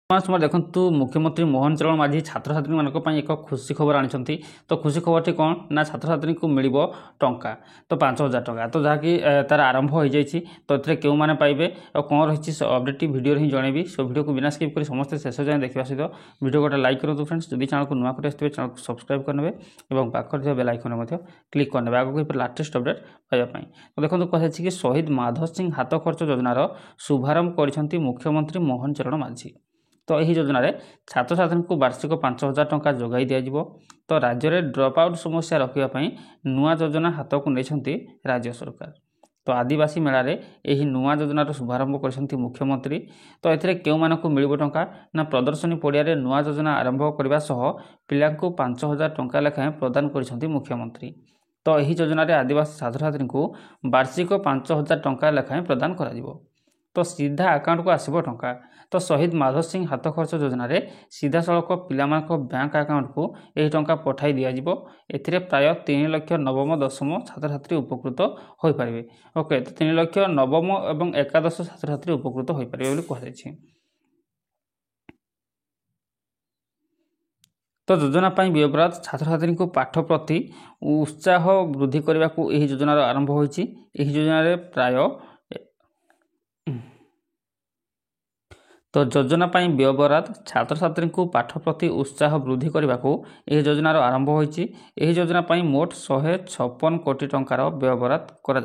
समय देखु मुख्यमंत्री मोहन चरण माझी छात्र छात्री मानक एक खुशी खबर आनी तो खुशी खबर कौन ना छात्र छात्री को मिल टंका तो 5,000 टंका तो जहाँकि तार आरंभ हो जाए तो ये क्यों मैंने पाइबे और कौन रही अपडेट भिडियो ही जनइबी सो वीडियो को बिना स्किप कर समस्त शेष जाए देखा सहित वीडियो गोटे लाइक करूँ फ्रेंड्स जब चैनल को नुआ कर चैनल को सब्सक्राइब करने और पाखर बेल आइकन क्लिक करने आगे लाटेस्ट अपडेट पाइबापी तो देखो कहुई कि शहीद माधव सिंह हाथ खर्च योजनार शुभारंभ कर मुख्यमंत्री मोहन चरण माझी तो यही योजन छात्र छात्री को वार्षिक 5,000 टंका जोगाई दिज्व तो राज्य में ड्रप आउट समस्या रखापी नुआ योजना हाथ को नहीं राज्य सरकार तो आदिवासी मेलार यही नुआ योजनार शुभारंभ कर मुख्यमंत्री तो ये क्यों मानक मिल टंका ना प्रदर्शनी पड़िया नुआ योजना आरंभ करने सह पिला 5,000 टंका लेखाएं प्रदान कर मुख्यमंत्री तो यही योजन आदिवासी छात्र छात्री को वार्षिक 5,000 टंका लेखाएं प्रदान कर तो सीधा अकाउंट को आसब टंका तो शहीद माधव सिंह हाथ खर्च योजन सीधा सड़क पिला बैंक अकाउंट को यही टंका पठाई दिज्व ए प्राय 3 लाख नवम दशम छात्र छात्री उपकृत हो पारे ओके तो 3 लाख नवम और एकादश छात्र छात्री उपकृत हो पारे कहुई तो योजना व्ययबराद छात्र छात्री को पाठ प्रति उत्साह वृद्धि करने को यही योजनार आरंभ होती योजन प्राय तो योजना व्ययबराद छात्र छात्री को पाठ प्रति उत्साह वृद्धि करने को यह योजनार आरंभ होती योजना मोट 156 कोटी टंकार व्ययबराद कर।